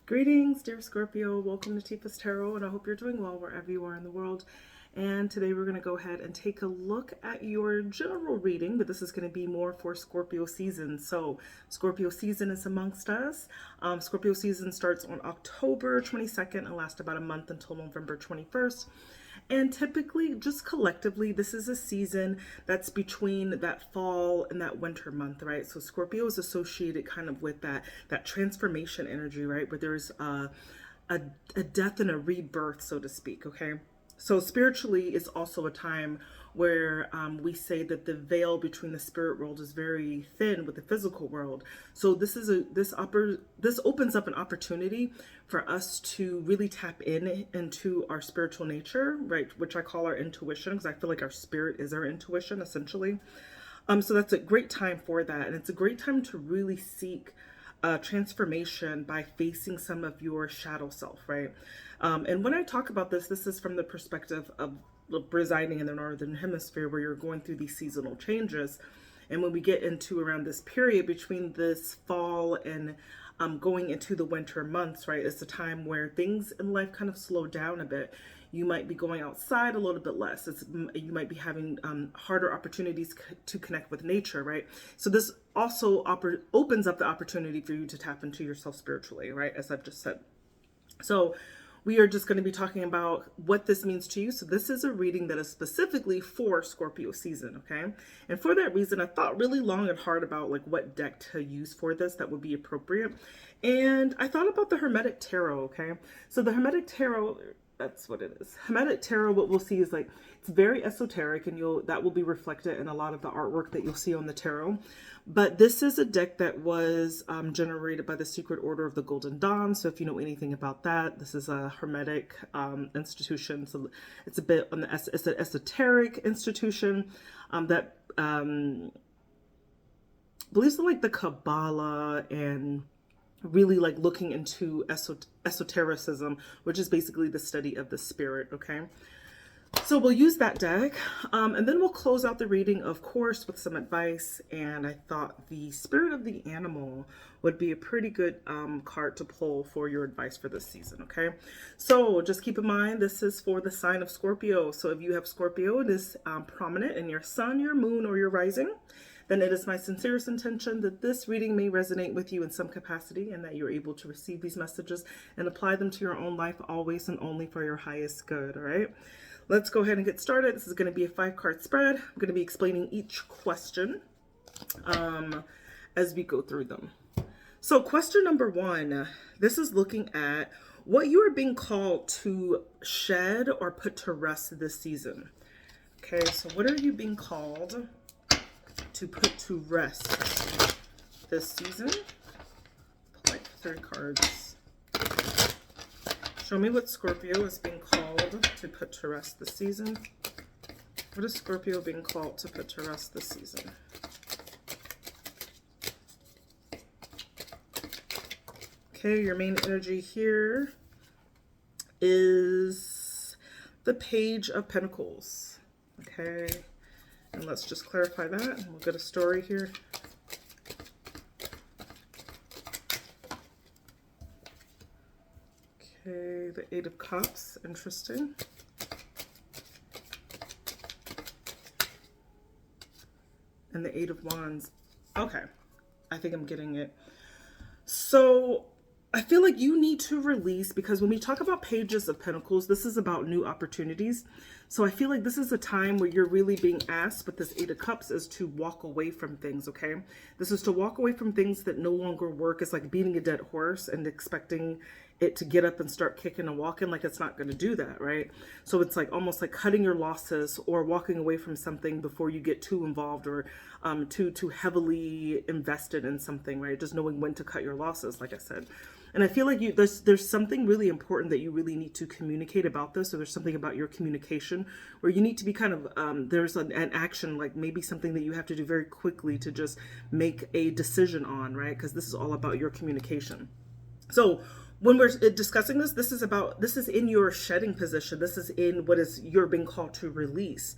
Greetings, dear Scorpio. Welcome to Tifa's Tarot, and I hope you're doing well wherever you are in the world. And today we're going to go ahead and take a look at your general reading, but this is going to be more for Scorpio season. So Scorpio season is amongst us. Scorpio season starts on October 22nd and lasts about a month until November 21st. And typically, just collectively, this is a season that's between that fall and that winter month, right? So Scorpio is associated kind of with that transformation energy, right? Where there's a death and a rebirth, so to speak, okay? So spiritually is also a time where we say that the veil between the spirit world is very thin with the physical world. So this opens up an opportunity for us to really tap into our spiritual nature, right? Which I call our intuition, because I feel like our spirit is our intuition essentially. So that's a great time for that, and it's a great time to really seek transformation by facing some of your shadow self, right? And when I talk about this is from the perspective of residing in the Northern Hemisphere, where you're going through these seasonal changes. And when we get into around this period between this fall and going into the winter months, right, it's a time where things in life kind of slow down a bit. You might be going outside a little bit less. You might be having harder opportunities to connect with nature, right? So this also opens up the opportunity for you to tap into yourself spiritually, right? As I've just said. So we are just going to be talking about what this means to you. So this is a reading that is specifically for Scorpio season, okay? And for that reason, I thought really long and hard about like what deck to use for this that would be appropriate. And I thought about the Hermetic Tarot, okay? So the Hermetic Tarot, that's what it is. Hermetic Tarot, what we'll see is like, it's very esoteric, and that will be reflected in a lot of the artwork that you'll see on the tarot. But this is a deck that was generated by the Secret Order of the Golden Dawn. So if you know anything about that, this is a Hermetic institution. So it's a bit on it's an esoteric institution that believes in like the Kabbalah and really like looking into esotericism, which is basically the study of the spirit, okay? So we'll use that deck, and then we'll close out the reading, of course, with some advice. And I thought the Spirit of the Animal would be a pretty good card to pull for your advice for this season, okay? So just keep in mind, this is for the sign of Scorpio. So if you have Scorpio, it is prominent in your sun, your moon, or your rising, then it is my sincerest intention that this reading may resonate with you in some capacity, and that you're able to receive these messages and apply them to your own life always and only for your highest good, all right? Let's go ahead and get started. This is going to be a 5-card spread. I'm going to be explaining each question as we go through them. So question number 1, this is looking at what you are being called to shed or put to rest this season. Okay, so what are you being called to put to rest this season? Pull like 3 cards. Show me what Scorpio is being called to put to rest this season. What is Scorpio being called to put to rest this season? Okay, your main energy here is the Page of Pentacles. Okay, and let's just clarify that, and we'll get a story here. Okay, the 8 of Cups, interesting. And the 8 of Wands. Okay, I think I'm getting it. So I feel like you need to release, because when we talk about Pages of Pentacles, this is about new opportunities. So I feel like this is a time where you're really being asked, but this 8 of Cups is to walk away from things, okay? This is to walk away from things that no longer work. It's like beating a dead horse and expecting it to get up and start kicking and walking, like it's not going to do that, right? So it's like almost like cutting your losses or walking away from something before you get too involved or too heavily invested in something, right? Just knowing when to cut your losses, like I said. And I feel like there's something really important that you really need to communicate about this, or there's something about your communication where you need to be kind of, there's an action, like maybe something that you have to do very quickly to just make a decision on, right? Because this is all about your communication. So when we're discussing this, this is in your shedding position. This is in what you're being called to release.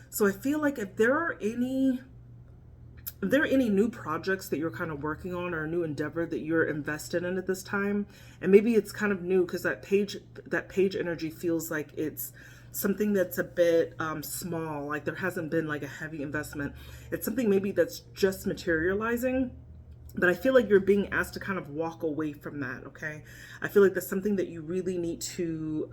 So I feel like if there are any if there are any new projects that you're kind of working on or a new endeavor that you're invested in at this time, and maybe it's kind of new because that page energy feels like it's something that's a bit small, like there hasn't been like a heavy investment. It's something maybe that's just materializing, but I feel like you're being asked to kind of walk away from that. Okay, I feel like that's something that you really need to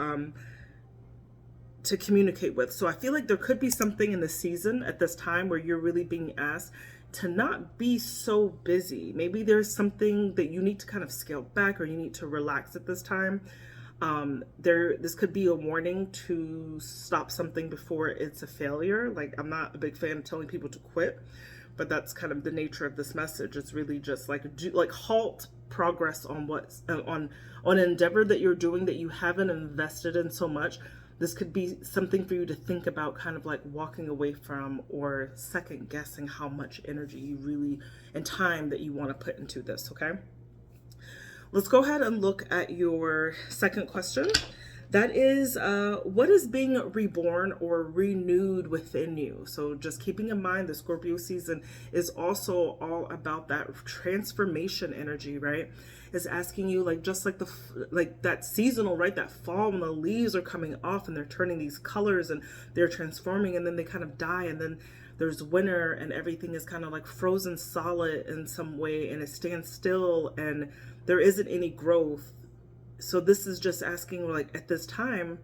communicate with. So I feel like there could be something in the season at this time where you're really being asked to not be so busy. Maybe there's something that you need to kind of scale back, or you need to relax at this time. This could be a warning to stop something before it's a failure. Like, I'm not a big fan of telling people to quit, but that's kind of the nature of this message. It's really just like halt progress on what's on an endeavor that you're doing that you haven't invested in so much. This could be something for you to think about, kind of like walking away from, or second guessing how much energy you really and time that you want to put into this. Okay, let's go ahead and look at your second question. That is, what is being reborn or renewed within you? So just keeping in mind the Scorpio season is also all about that transformation energy, right? Is asking you, like, just like like that seasonal, right? That fall when the leaves are coming off and they're turning these colors and they're transforming, and then they kind of die, and then there's winter and everything is kind of like frozen solid in some way, and it stands still and there isn't any growth. So this is just asking, like, at this time,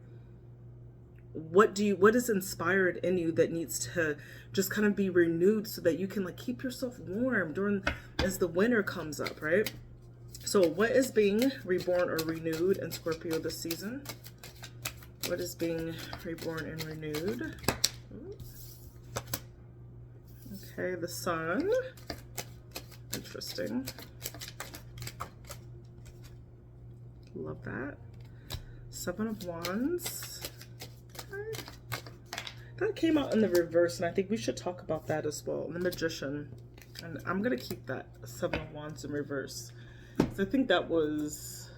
what is inspired in you that needs to just kind of be renewed so that you can like keep yourself warm as the winter comes up, right? So what is being reborn or renewed in Scorpio this season? What is being reborn and renewed? Okay, the sun. Interesting. Love that. Seven of Wands. Okay. That came out in the reverse, and I think we should talk about that as well. The Magician. And I'm going to keep that Seven of Wands in reverse. So I think that was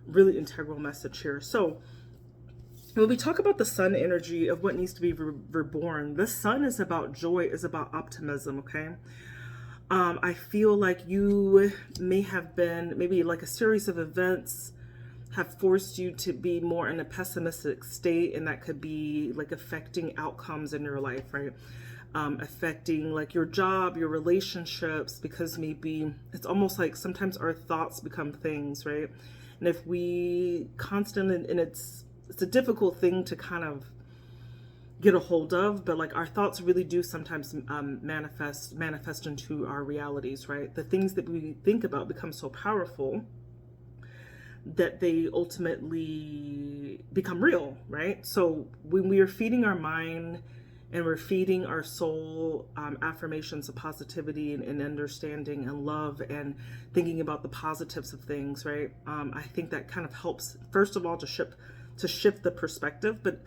really integral message here. So when we talk about the sun energy of what needs to be reborn, the sun is about joy, is about optimism, okay? I feel like you may have been, maybe like a series of events have forced you to be more in a pessimistic state, and that could be like affecting outcomes in your life, right? Affecting like your job, your relationships, because maybe it's almost like sometimes our thoughts become things, right? And if we constantly, and it's a difficult thing to kind of get a hold of, but like our thoughts really do sometimes manifest into our realities, right? The things that we think about become so powerful that they ultimately become real, right? So when we are feeding our mind and we're feeding our soul affirmations of positivity and understanding and love and thinking about the positives of things, right? I think that kind of helps, first of all, to shift the perspective, but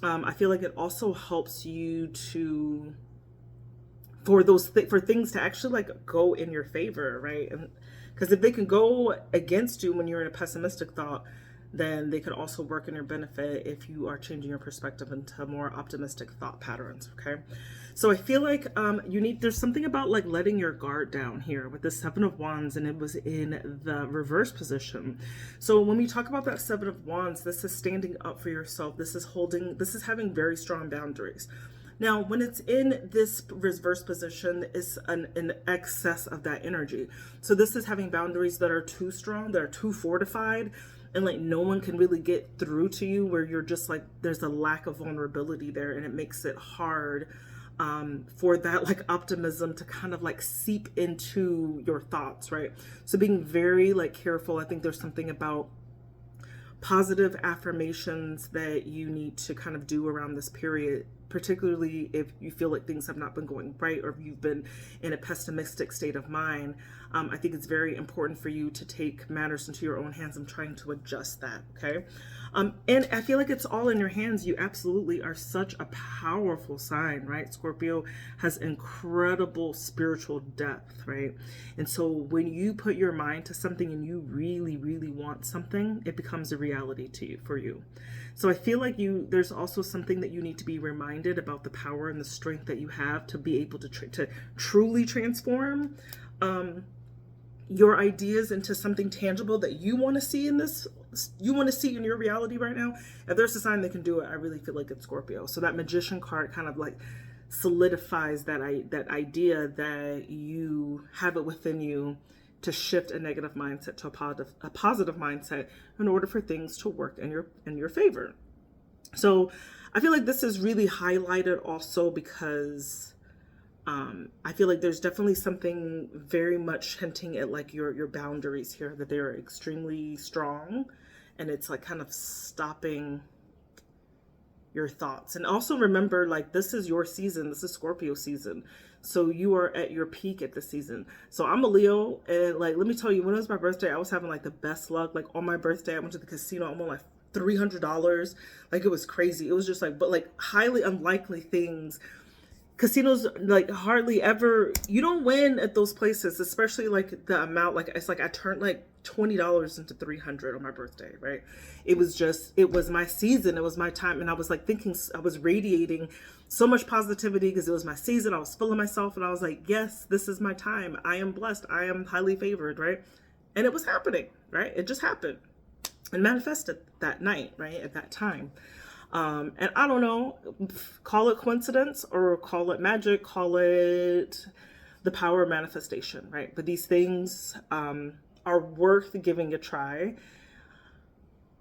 I feel like it also helps you for things to actually like go in your favor, right? And because if they can go against you when you're in a pessimistic thought, then they could also work in your benefit if you are changing your perspective into more optimistic thought patterns, okay? So I feel like there's something about like letting your guard down here with the Seven of Wands, and it was in the reverse position. So when we talk about that Seven of Wands, this is standing up for yourself. This is having very strong boundaries. Now, when it's in this reverse position, it's an excess of that energy. So this is having boundaries that are too strong, that are too fortified, and like no one can really get through to you, where you're just like, there's a lack of vulnerability there, and it makes it hard for that like optimism to kind of like seep into your thoughts, right? So being very like careful. I think there's something about positive affirmations that you need to kind of do around this period, particularly if you feel like things have not been going right, or if you've been in a pessimistic state of mind. I think it's very important for you to take matters into your own hands and trying to adjust that, okay? And I feel like it's all in your hands. You absolutely are such a powerful sign, right? Scorpio has incredible spiritual depth, right? And so when you put your mind to something and you really, really want something, it becomes a reality for you. So I feel like there's also something that you need to be reminded reminded about the power and the strength that you have to be able to truly transform your ideas into something tangible that you want to see in your reality right now. If there's a sign that can do it, I really feel like it's Scorpio. So that Magician card kind of like solidifies that idea that you have it within you to shift a negative mindset to a positive mindset in order for things to work in your favor. So I feel like this is really highlighted also because I feel like there's definitely something very much hinting at like your boundaries here, that they are extremely strong, and it's like kind of stopping your thoughts. And also remember, like, this is your season. This is Scorpio season. So you are at your peak at the season. So I'm a Leo, and like, let me tell you, when it was my birthday, I was having like the best luck. Like on my birthday, I went to the casino. I won like $300. Like, it was crazy. It was just like, but like highly unlikely things. Casinos, like, hardly ever, you don't win at those places, especially like the amount, like, it's like I turned like $20 into 300 on my birthday, right? It was my season, it was my time, and I was like thinking, I was radiating so much positivity because it was my season. I was feeling myself, and I was like, yes, this is my time. I am blessed. I am highly favored, right? And it was happening, right? It just happened and manifested that night, right? At that time. And I don't know, call it coincidence or call it magic, call it the power of manifestation, right? But these things are worth giving a try,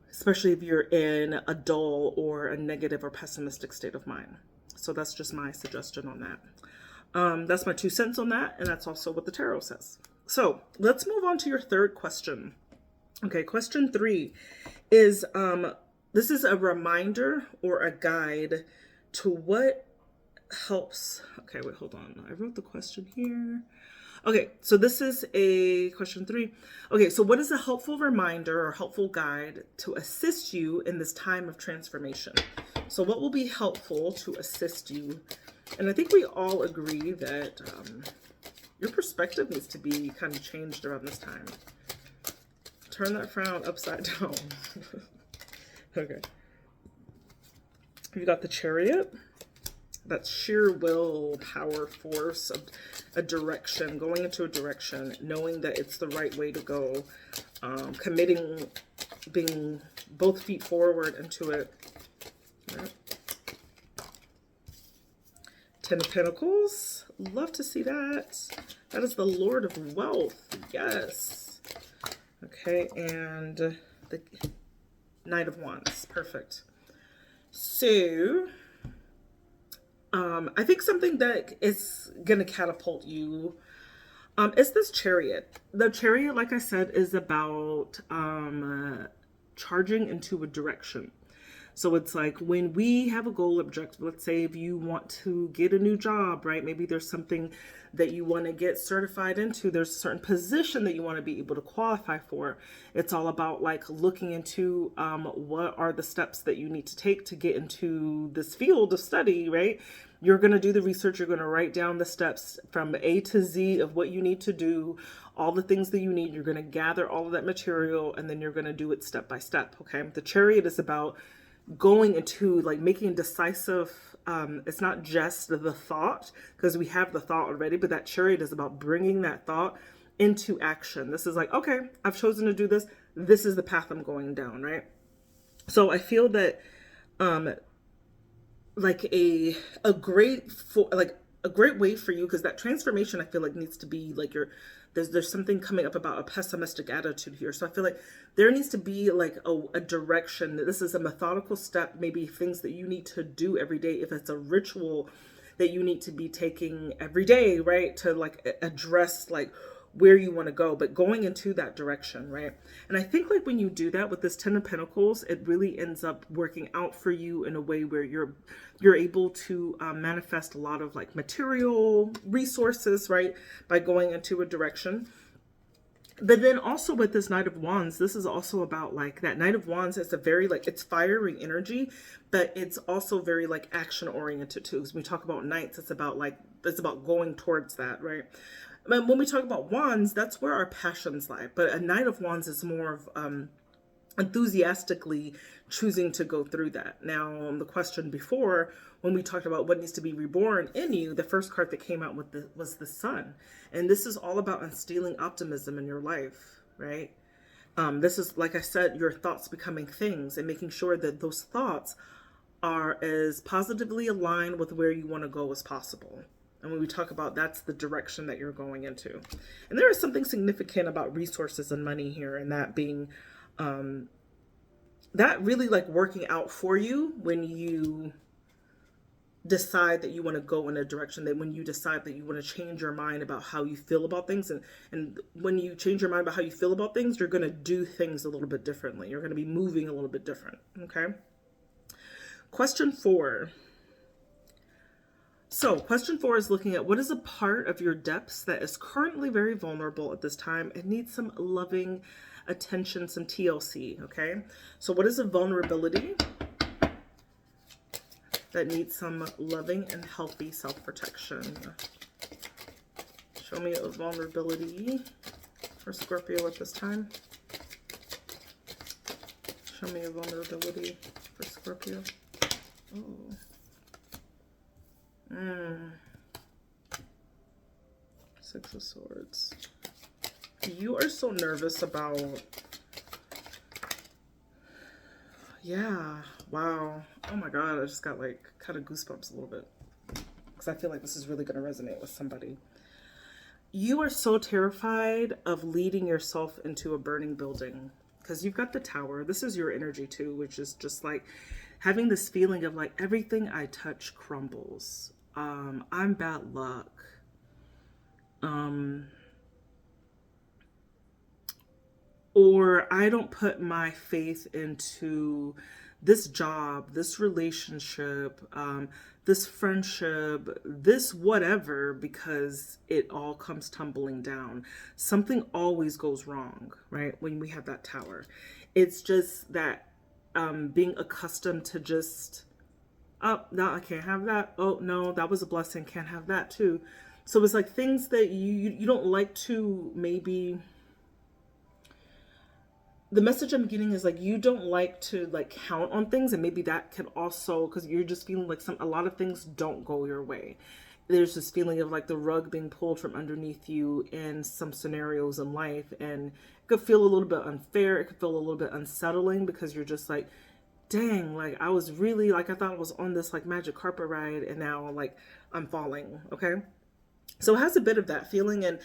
especially if you're in a dull or a negative or pessimistic state of mind. So that's just my suggestion on that. That's my 2 cents on that, and that's also what the tarot says. So let's move on to your third question. Okay, question 3 is... this is a reminder or a guide to what helps. Okay, wait, hold on. I wrote the question here. Okay, so this is a question 3. Okay, so what is a helpful reminder or helpful guide to assist you in this time of transformation? So what will be helpful to assist you? And I think we all agree that your perspective needs to be kind of changed around this time. Turn that frown upside down. Okay. You got the Chariot. That's sheer will, power, force, a direction, going into a direction, knowing that it's the right way to go, committing, being both feet forward into it. Right. 10 of Pentacles. Love to see that. That is the Lord of Wealth. Yes. Okay, and the Knight of Wands. Perfect. So, I think something that is going to catapult you is this Chariot. The Chariot, like I said, is about charging into a direction. So it's like when we have a goal objective, let's say if you want to get a new job, right? Maybe there's something that you want to get certified into. There's a certain position that you want to be able to qualify for. It's all about like looking into what are the steps that you need to take to get into this field of study, right? You're going to do the research. You're going to write down the steps from A to Z of what you need to do, all the things that you need. You're going to gather all of that material, and then you're going to do it step by step. Okay. The Chariot is about going into like making decisive, it's not just the thought, because we have the thought already, but that Chariot is about bringing that thought into action. This is like, okay, I've chosen to do this. This is the path I'm going down, right? So I feel that like a great way for you, because that transformation I feel like needs to be like there's something coming up about a pessimistic attitude here. So I feel like there needs to be like a direction. This is a methodical step, maybe things that you need to do every day. If it's a ritual that you need to be taking every day, right? To like address like where you want to go, but going into that direction, right? And I think like when you do that with this 10 of Pentacles, it really ends up working out for you in a way where you're able to manifest a lot of like material resources, right? By going into a direction. But then also with this Knight of Wands, this is also about like that Knight of Wands is a very like, it's fiery energy, but it's also very like action oriented too. Because when we talk about knights, it's about going towards that, right? But when we talk about wands, that's where our passions lie. But a Knight of Wands is more of enthusiastically choosing to go through that. Now, the question before, when we talked about what needs to be reborn in you, the first card that came out with was the sun. And this is all about instilling optimism in your life, right? This is, like I said, your thoughts becoming things and making sure that those thoughts are as positively aligned with where you want to go as possible. And when we talk about that's the direction that you're going into. And there is something significant about resources and money here, and that being that really like working out for you when you decide that you want to go in a direction, that when you decide that you want to change your mind about how you feel about things. And when you change your mind about how you feel about things, you're going to do things a little bit differently. You're going to be moving a little bit different. Okay. Question 4. So question 4 is looking at what is a part of your depths that is currently very vulnerable at this time and needs some loving attention, some TLC. Okay. So what is a vulnerability that needs some loving and healthy self-protection? Show me a vulnerability for Scorpio at this time. Show me a vulnerability for Scorpio. Oh. Six of Swords. You are so nervous about... Yeah. Wow. Oh my God. I just got like kind of goosebumps a little bit. Because I feel like this is really going to resonate with somebody. You are so terrified of leading yourself into a burning building. Because you've got the Tower. This is your energy too, which is just like having this feeling of like everything I touch crumbles. I'm bad luck. Or I don't put my faith into this job, this relationship, this friendship, this whatever, because it all comes tumbling down. Something always goes wrong, right? When we have that Tower. It's just that being accustomed to just, oh, no, I can't have that. Oh, no, that was a blessing. Can't have that too. So it's like things that you don't like to maybe... The message I'm getting is like you don't like to like count on things, and maybe that can also, because you're just feeling like a lot of things don't go your way. There's this feeling of like the rug being pulled from underneath you in some scenarios in life, and it could feel a little bit unfair. It could feel a little bit unsettling because you're just like, dang, like I was really like, I thought I was on this like magic carpet ride, and now like I'm falling. Okay. So it has a bit of that feeling, and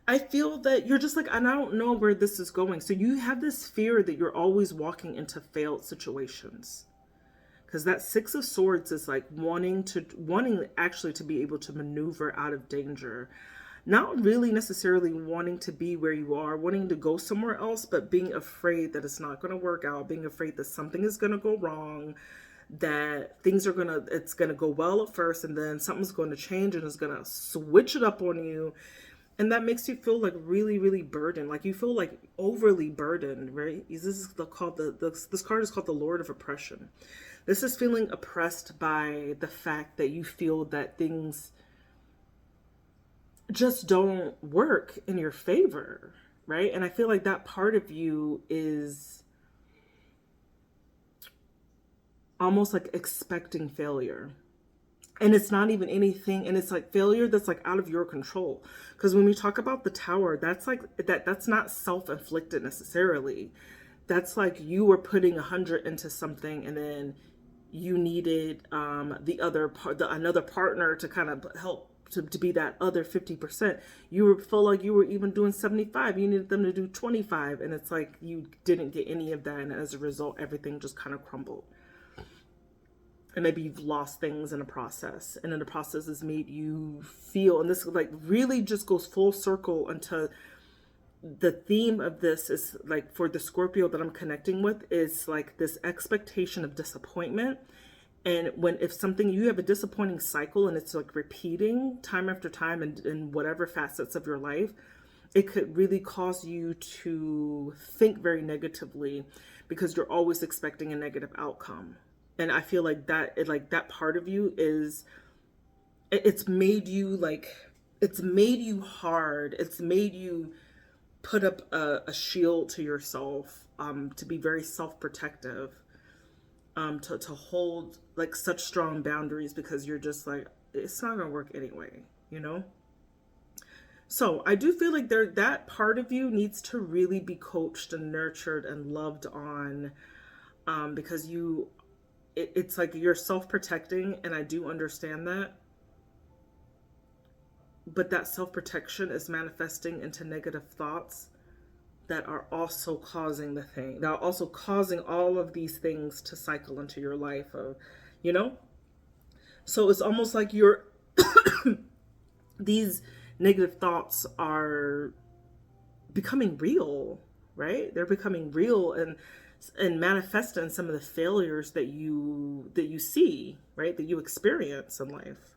I feel that you're just like, and I don't know where this is going. So you have this fear that you're always walking into failed situations. Because that Six of Swords is like wanting actually to be able to maneuver out of danger. Not really necessarily wanting to be where you are, wanting to go somewhere else, but being afraid that it's not going to work out, being afraid that something is going to go wrong, that it's going to go well at first, and then something's going to change and it's going to switch it up on you. And that makes you feel like really, really burdened. Like you feel like overly burdened, right? This card is called the Lord of Oppression. This is feeling oppressed by the fact that you feel that things just don't work in your favor, right? And I feel like that part of you is almost like expecting failure. And it's not even anything, and it's like failure that's like out of your control. Because when we talk about the Tower, that's like that's not self-inflicted necessarily. That's like you were putting 100 into something, and then you needed another partner to kind of help to be that other 50%. You felt like you were even doing 75. You needed them to do 25, and it's like you didn't get any of that, and as a result, everything just kind of crumbled. And maybe you've lost things in a process, and then the process has made you feel, and this like really just goes full circle into the theme of this is like for the Scorpio that I'm connecting with is like this expectation of disappointment. And if you have a disappointing cycle and it's like repeating time after time in whatever facets of your life, it could really cause you to think very negatively because you're always expecting a negative outcome. And I feel like that part of you it's made you hard. It's made you put up a shield to yourself, to be very self-protective, to hold like such strong boundaries because you're just like, it's not gonna work anyway, you know? So I do feel like that part of you needs to really be coached and nurtured and loved on, because it's like you're self-protecting, and I do understand that. But that self-protection is manifesting into negative thoughts that are also causing that are also causing all of these things to cycle into your life of, you know? So it's almost like these negative thoughts are becoming real, right? They're becoming real and manifest in some of the failures that you see, right? That you experience in life.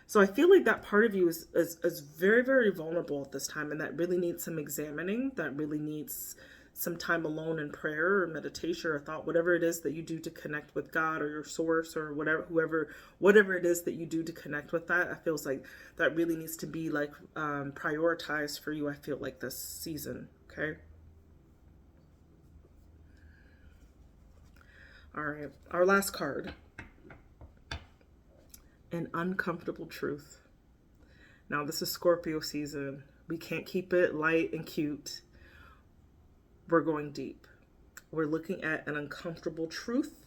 So I feel like that part of you is very, very vulnerable at this time, and that really needs some examining, that really needs some time alone in prayer or meditation or thought, whatever it is that you do to connect with God or your source or whatever it is that you do to connect with that. I feels like that really needs to be like prioritized for you, I feel like, this season, okay? All right, our last card. An uncomfortable truth. Now, this is Scorpio season. We can't keep it light and cute. We're going deep. We're looking at an uncomfortable truth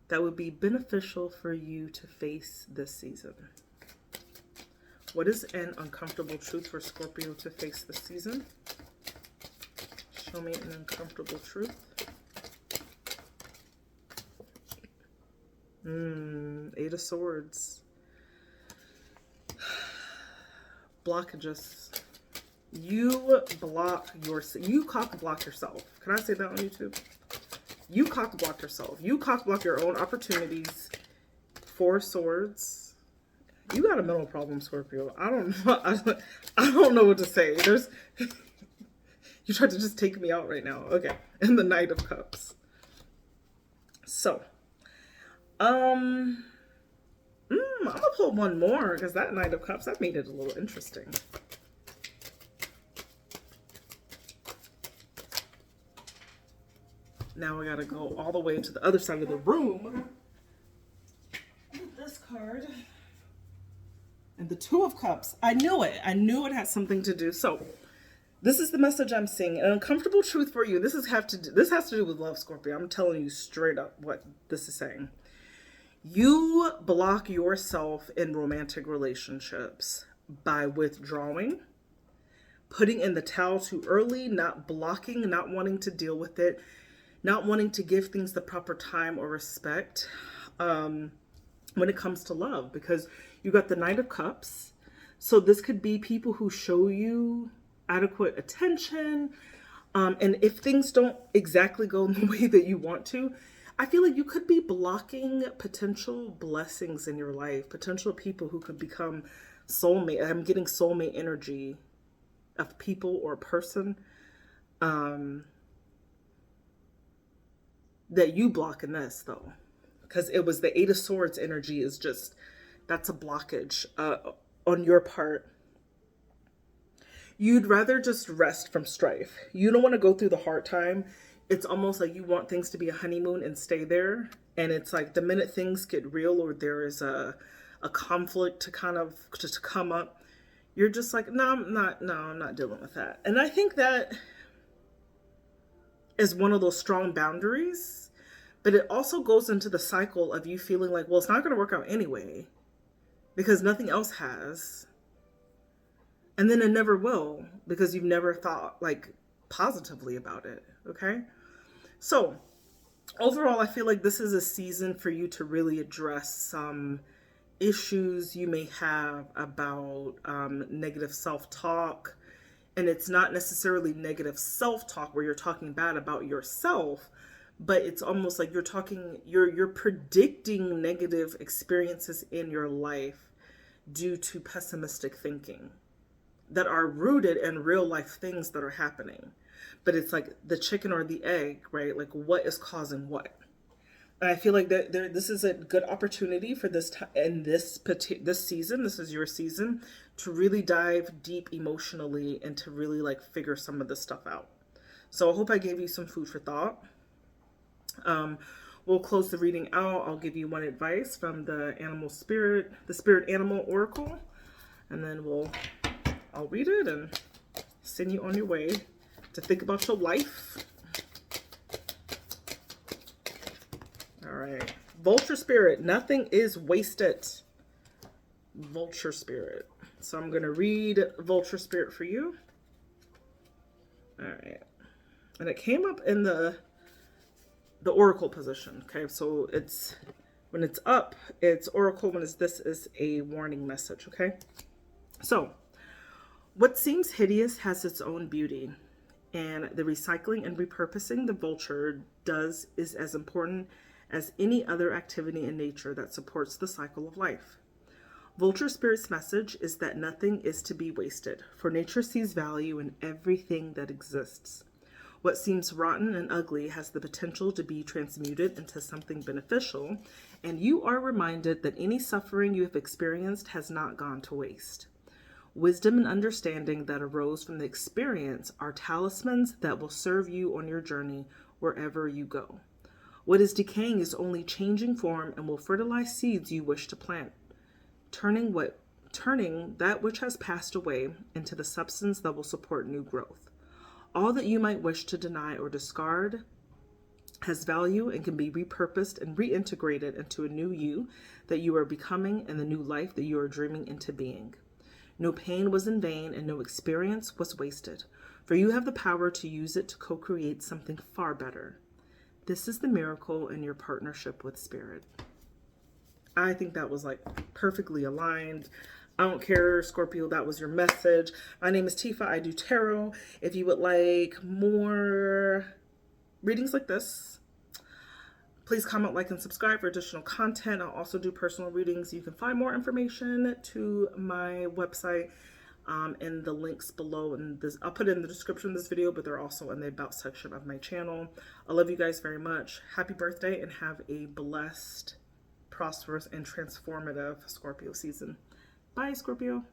that would be beneficial for you to face this season. What is an uncomfortable truth for Scorpio to face this season? Show me an uncomfortable truth. Eight of Swords. Blockages. You cock block yourself. Can I say that on YouTube? You cock block yourself. You cock block your own opportunities. Four Swords. You got a mental problem, Scorpio. I don't know what to say. You tried to just take me out right now. Okay. And the Knight of Cups. So, I'm gonna pull one more because that Knight of Cups, that made it a little interesting. Now I gotta go all the way to the other side of the room with this card. And the Two of Cups. I knew it. I knew it had something to do. So this is the message I'm seeing. An uncomfortable truth for you. This has to do with love, Scorpio. I'm telling you straight up what this is saying. You block yourself in romantic relationships by withdrawing, putting in the towel too early, not blocking, not wanting to deal with it, not wanting to give things the proper time or respect when it comes to love, because you got the Knight of Cups. So this could be people who show you adequate attention. And if things don't exactly go in the way that you want to, I feel like you could be blocking potential blessings in your life, potential people who could become soulmate. I'm getting soulmate energy of people or person that you block in this, though. Because it was the Eight of Swords energy is just, that's a blockage on your part. You'd rather just rest from strife. You don't want to go through the hard time. It's almost like you want things to be a honeymoon and stay there. And it's like the minute things get real or there is a conflict to come up, you're just like, no, I'm not dealing with that. And I think that is one of those strong boundaries, but it also goes into the cycle of you feeling like, well, it's not going to work out anyway because nothing else has. And then it never will because you've never thought like positively about it. Okay. So overall, I feel like this is a season for you to really address some issues you may have about negative self-talk. And it's not necessarily negative self-talk where you're talking bad about yourself, but it's almost like you're predicting negative experiences in your life due to pessimistic thinking that are rooted in real life things that are happening. But it's like the chicken or the egg, right? Like what is causing what? And I feel like this is a good opportunity for this time in this season. This is your season to really dive deep emotionally and to really like figure some of this stuff out. So I hope I gave you some food for thought. We'll close the reading out. I'll give you one advice from the spirit animal oracle, and then I'll read it and send you on your way to think about your life. All right. Vulture spirit, nothing is wasted. Vulture spirit. So I'm going to read vulture spirit for you. All right. And it came up in the oracle position. Okay. So when it's up, it's oracle. This is a warning message. Okay. So what seems hideous has its own beauty, and the recycling and repurposing the vulture does is as important as any other activity in nature that supports the cycle of life. Vulture spirit's message is that nothing is to be wasted, for nature sees value in everything that exists. What seems rotten and ugly has the potential to be transmuted into something beneficial, and you are reminded that any suffering you have experienced has not gone to waste. Wisdom and understanding that arose from the experience are talismans that will serve you on your journey wherever you go. What is decaying is only changing form and will fertilize seeds you wish to plant, turning that which has passed away into the substance that will support new growth. All that you might wish to deny or discard has value and can be repurposed and reintegrated into a new you that you are becoming and the new life that you are dreaming into being. No pain was in vain and no experience was wasted, for you have the power to use it to co-create something far better. This is the miracle in your partnership with spirit. I think that was like perfectly aligned. I don't care, Scorpio, that was your message. My name is Tifa. I do tarot. If you would like more readings like this, please comment, like, and subscribe for additional content. I'll also do personal readings. You can find more information to my website in the links below. And I'll put it in the description of this video, but they're also in the about section of my channel. I love you guys very much. Happy birthday and have a blessed, prosperous, and transformative Scorpio season. Bye, Scorpio.